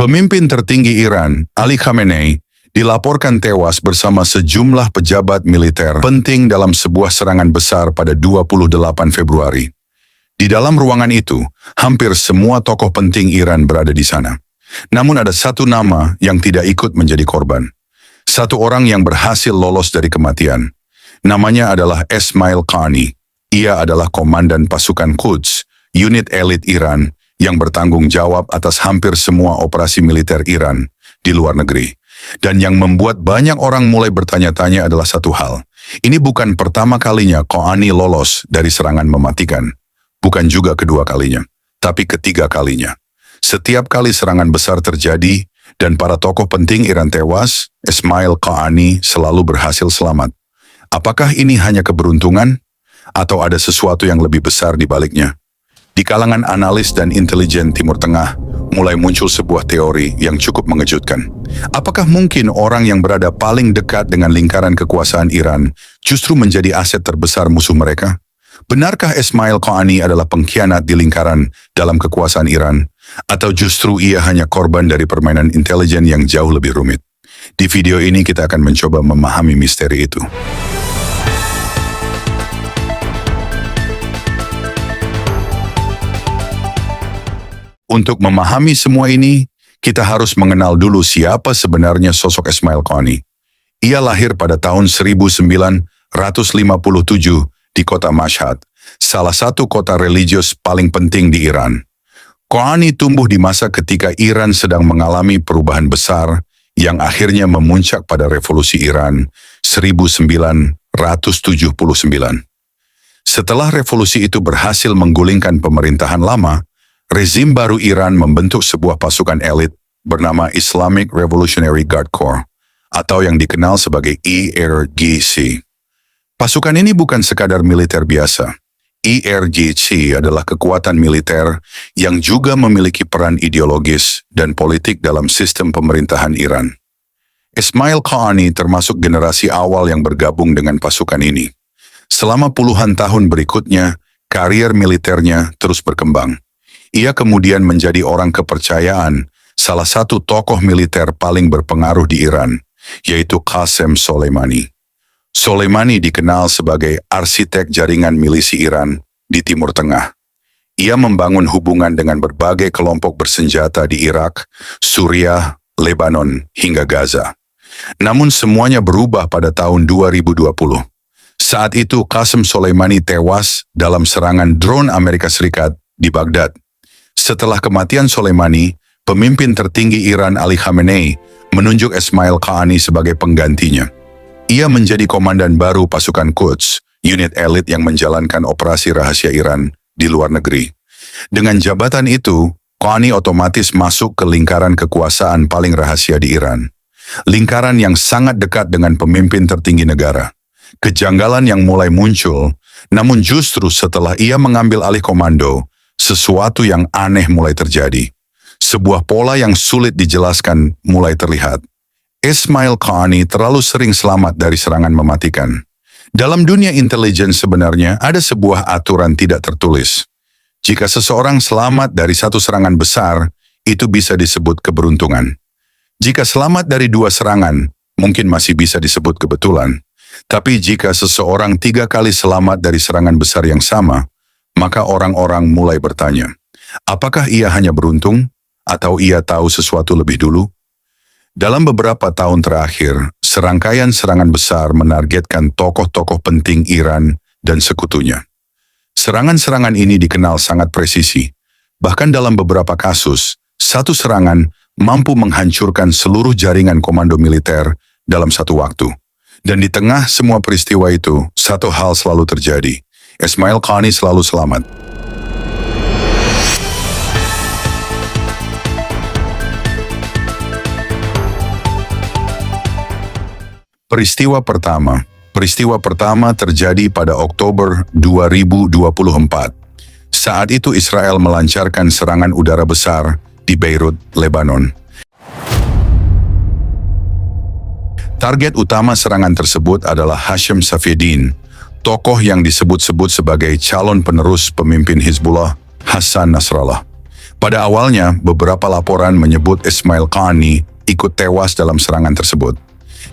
Pemimpin tertinggi Iran, Ali Khamenei, dilaporkan tewas bersama sejumlah pejabat militer penting dalam sebuah serangan besar pada 28 Februari. Di dalam ruangan itu, hampir semua tokoh penting Iran berada di sana. Namun ada satu nama yang tidak ikut menjadi korban. Satu orang yang berhasil lolos dari kematian. Namanya adalah Esmail Qaani. Ia adalah komandan pasukan Quds, unit elit Iran, yang bertanggung jawab atas hampir semua operasi militer Iran di luar negeri. Dan yang membuat banyak orang mulai bertanya-tanya adalah satu hal. Ini bukan pertama kalinya Qaani lolos dari serangan mematikan. Bukan juga kedua kalinya, tapi ketiga kalinya. Setiap kali serangan besar terjadi dan para tokoh penting Iran tewas, Esmail Qaani selalu berhasil selamat. Apakah ini hanya keberuntungan? Atau ada sesuatu yang lebih besar di baliknya? Di kalangan analis dan intelijen Timur Tengah, mulai muncul sebuah teori yang cukup mengejutkan. Apakah mungkin orang yang berada paling dekat dengan lingkaran kekuasaan Iran justru menjadi aset terbesar musuh mereka? Benarkah Esmail Qaani adalah pengkhianat di lingkaran dalam kekuasaan Iran? Atau justru ia hanya korban dari permainan intelijen yang jauh lebih rumit? Di video ini kita akan mencoba memahami misteri itu. Untuk memahami semua ini, kita harus mengenal dulu siapa sebenarnya sosok Esmail Qaani. Ia lahir pada tahun 1957 di kota Mashhad, salah satu kota religius paling penting di Iran. Qaani tumbuh di masa ketika Iran sedang mengalami perubahan besar yang akhirnya memuncak pada revolusi Iran 1979. Setelah revolusi itu berhasil menggulingkan pemerintahan lama, rezim baru Iran membentuk sebuah pasukan elit bernama Islamic Revolutionary Guard Corps, atau yang dikenal sebagai IRGC. Pasukan ini bukan sekadar militer biasa. IRGC adalah kekuatan militer yang juga memiliki peran ideologis dan politik dalam sistem pemerintahan Iran. Esmail Qaani termasuk generasi awal yang bergabung dengan pasukan ini. Selama puluhan tahun berikutnya, karier militernya terus berkembang. Ia kemudian menjadi orang kepercayaan salah satu tokoh militer paling berpengaruh di Iran, yaitu Qasem Soleimani. Soleimani dikenal sebagai arsitek jaringan milisi Iran di Timur Tengah. Ia membangun hubungan dengan berbagai kelompok bersenjata di Irak, Suriah, Lebanon, hingga Gaza. Namun semuanya berubah pada tahun 2020. Saat itu Qasem Soleimani tewas dalam serangan drone Amerika Serikat di Baghdad. Setelah kematian Soleimani, pemimpin tertinggi Iran Ali Khamenei menunjuk Esmail Qaani sebagai penggantinya. Ia menjadi komandan baru pasukan Quds, unit elit yang menjalankan operasi rahasia Iran di luar negeri. Dengan jabatan itu, Qaani otomatis masuk ke lingkaran kekuasaan paling rahasia di Iran. Lingkaran yang sangat dekat dengan pemimpin tertinggi negara. Kejanggalan yang mulai muncul, namun justru setelah ia mengambil alih komando, sesuatu yang aneh mulai terjadi. Sebuah pola yang sulit dijelaskan mulai terlihat. Esmail Qaani terlalu sering selamat dari serangan mematikan. Dalam dunia intelijen sebenarnya ada sebuah aturan tidak tertulis. Jika seseorang selamat dari satu serangan besar, itu bisa disebut keberuntungan. Jika selamat dari dua serangan, mungkin masih bisa disebut kebetulan. Tapi jika seseorang 3 kali selamat dari serangan besar yang sama, maka orang-orang mulai bertanya, apakah ia hanya beruntung atau ia tahu sesuatu lebih dulu? Dalam beberapa tahun terakhir, serangkaian serangan besar menargetkan tokoh-tokoh penting Iran dan sekutunya. Serangan-serangan ini dikenal sangat presisi. Bahkan dalam beberapa kasus, satu serangan mampu menghancurkan seluruh jaringan komando militer dalam satu waktu. Dan di tengah semua peristiwa itu, satu hal selalu terjadi. Esmail Qaani selalu selamat. Peristiwa pertama terjadi pada Oktober 2024. Saat itu Israel melancarkan serangan udara besar di Beirut, Lebanon. Target utama serangan tersebut adalah Hashim Safieddin, tokoh yang disebut-sebut sebagai calon penerus pemimpin Hizbullah, Hassan Nasrallah. Pada awalnya, beberapa laporan menyebut Ismail Qaani ikut tewas dalam serangan tersebut.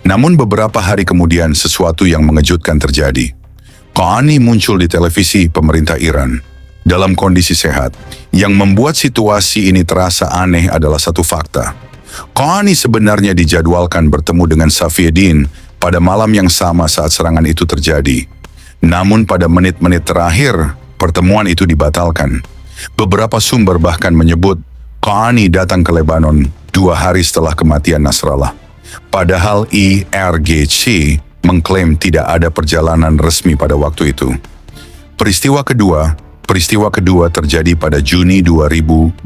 Namun beberapa hari kemudian sesuatu yang mengejutkan terjadi. Qaani muncul di televisi pemerintah Iran dalam kondisi sehat. Yang membuat situasi ini terasa aneh adalah satu fakta. Qaani sebenarnya dijadwalkan bertemu dengan Safieddin pada malam yang sama saat serangan itu terjadi. Namun pada menit-menit terakhir, pertemuan itu dibatalkan. Beberapa sumber bahkan menyebut Qaani datang ke Lebanon 2 hari setelah kematian Nasrallah. Padahal IRGC mengklaim tidak ada perjalanan resmi pada waktu itu. Peristiwa kedua terjadi pada Juni 2025.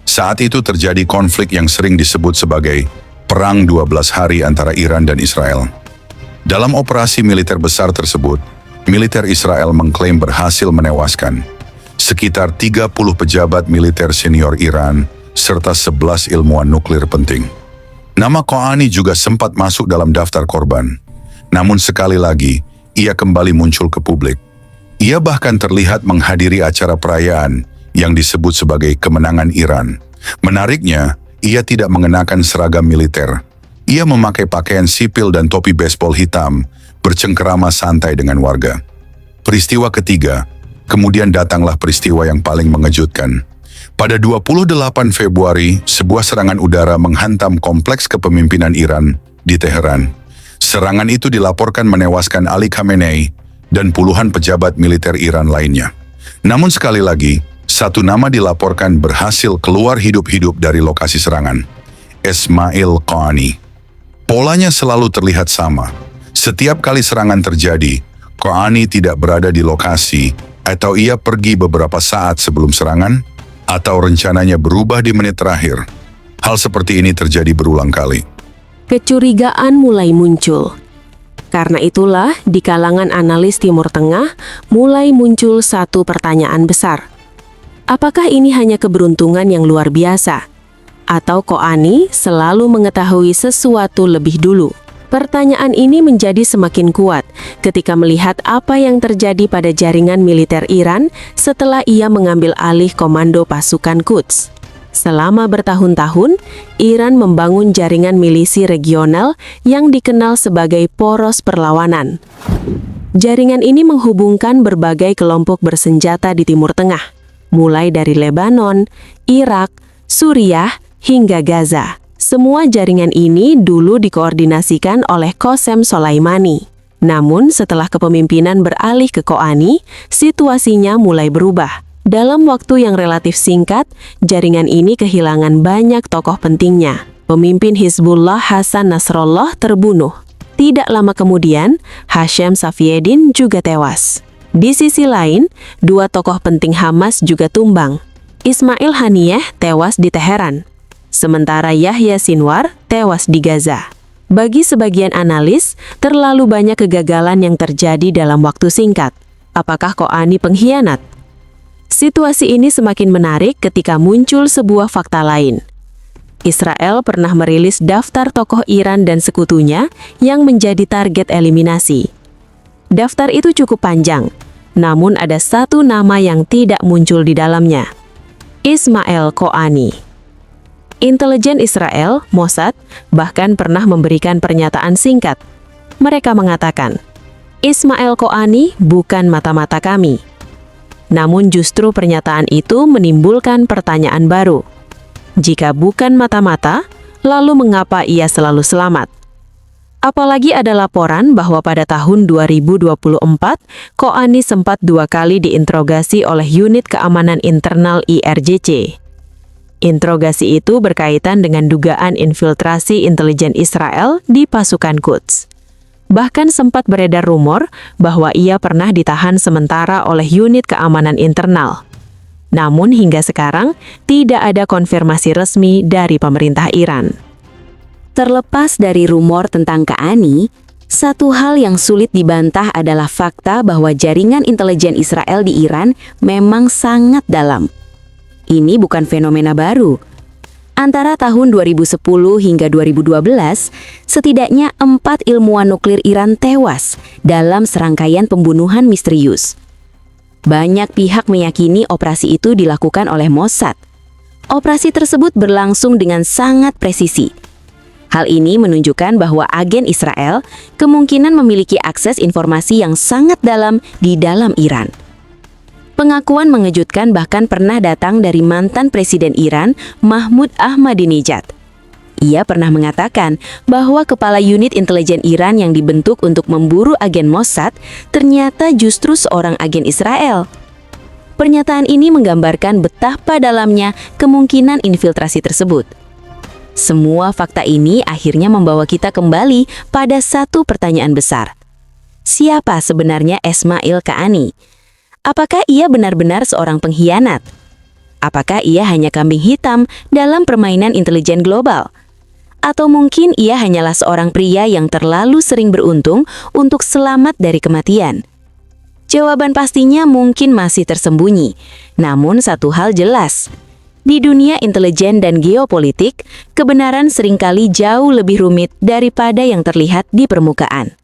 Saat itu terjadi konflik yang sering disebut sebagai Perang 12 Hari antara Iran dan Israel. Dalam operasi militer besar tersebut, militer Israel mengklaim berhasil menewaskan sekitar 30 pejabat militer senior Iran serta 11 ilmuwan nuklir penting. Nama Qaani juga sempat masuk dalam daftar korban. Namun sekali lagi, ia kembali muncul ke publik. Ia bahkan terlihat menghadiri acara perayaan yang disebut sebagai kemenangan Iran. Menariknya, ia tidak mengenakan seragam militer. Ia memakai pakaian sipil dan topi baseball hitam, bercengkerama santai dengan warga. Peristiwa ketiga, kemudian datanglah peristiwa yang paling mengejutkan. Pada 28 Februari, sebuah serangan udara menghantam kompleks kepemimpinan Iran di Teheran. Serangan itu dilaporkan menewaskan Ali Khamenei dan puluhan pejabat militer Iran lainnya. Namun sekali lagi, satu nama dilaporkan berhasil keluar hidup-hidup dari lokasi serangan. Ismail Qaani. Polanya selalu terlihat sama. Setiap kali serangan terjadi, Qaani tidak berada di lokasi atau ia pergi beberapa saat sebelum serangan, atau rencananya berubah di menit terakhir. Hal seperti ini terjadi berulang kali. Kecurigaan mulai muncul. Karena itulah, di kalangan analis Timur Tengah mulai muncul satu pertanyaan besar. Apakah ini hanya keberuntungan yang luar biasa? Atau Qaani selalu mengetahui sesuatu lebih dulu? Pertanyaan ini menjadi semakin kuat ketika melihat apa yang terjadi pada jaringan militer Iran setelah ia mengambil alih komando pasukan Quds. Selama bertahun-tahun, Iran membangun jaringan milisi regional yang dikenal sebagai poros perlawanan. Jaringan ini menghubungkan berbagai kelompok bersenjata di Timur Tengah, mulai dari Lebanon, Irak, Suriah, hingga Gaza. Semua jaringan ini dulu dikoordinasikan oleh Qasem Soleimani. Namun setelah kepemimpinan beralih ke Qaani, situasinya mulai berubah. Dalam waktu yang relatif singkat, jaringan ini kehilangan banyak tokoh pentingnya. Pemimpin Hizbullah Hasan Nasrallah terbunuh. Tidak lama kemudian, Hashem Safieddin juga tewas. Di sisi lain, 2 tokoh penting Hamas juga tumbang. Ismail Haniyeh tewas di Teheran, sementara Yahya Sinwar tewas di Gaza. Bagi sebagian analis, terlalu banyak kegagalan yang terjadi dalam waktu singkat. Apakah Qaani pengkhianat? Situasi ini semakin menarik ketika muncul sebuah fakta lain. Israel pernah merilis daftar tokoh Iran dan sekutunya yang menjadi target eliminasi. Daftar itu cukup panjang, namun ada satu nama yang tidak muncul di dalamnya. Ismail Qaani. Intelijen Israel, Mossad, bahkan pernah memberikan pernyataan singkat. Mereka mengatakan, Ismail Qaani bukan mata-mata kami. Namun justru pernyataan itu menimbulkan pertanyaan baru. Jika bukan mata-mata, lalu mengapa ia selalu selamat? Apalagi ada laporan bahwa pada tahun 2024, Qaani sempat 2 kali diinterogasi oleh unit keamanan internal IRGC. Interogasi itu berkaitan dengan dugaan infiltrasi intelijen Israel di pasukan Quds. Bahkan sempat beredar rumor bahwa ia pernah ditahan sementara oleh unit keamanan internal. Namun hingga sekarang, tidak ada konfirmasi resmi dari pemerintah Iran. Terlepas dari rumor tentang Qaani, satu hal yang sulit dibantah adalah fakta bahwa jaringan intelijen Israel di Iran memang sangat dalam. Ini bukan fenomena baru. Antara tahun 2010 hingga 2012, setidaknya 4 ilmuwan nuklir Iran tewas dalam serangkaian pembunuhan misterius. Banyak pihak meyakini operasi itu dilakukan oleh Mossad. Operasi tersebut berlangsung dengan sangat presisi. Hal ini menunjukkan bahwa agen Israel kemungkinan memiliki akses informasi yang sangat dalam di dalam Iran. Pengakuan mengejutkan bahkan pernah datang dari mantan Presiden Iran, Mahmud Ahmadinejad. Ia pernah mengatakan bahwa kepala unit intelijen Iran yang dibentuk untuk memburu agen Mossad ternyata justru seorang agen Israel. Pernyataan ini menggambarkan betapa dalamnya kemungkinan infiltrasi tersebut. Semua fakta ini akhirnya membawa kita kembali pada satu pertanyaan besar. Siapa sebenarnya Esmail Qaani? Apakah ia benar-benar seorang pengkhianat? Apakah ia hanya kambing hitam dalam permainan intelijen global? Atau mungkin ia hanyalah seorang pria yang terlalu sering beruntung untuk selamat dari kematian? Jawaban pastinya mungkin masih tersembunyi. Namun satu hal jelas, di dunia intelijen dan geopolitik, kebenaran seringkali jauh lebih rumit daripada yang terlihat di permukaan.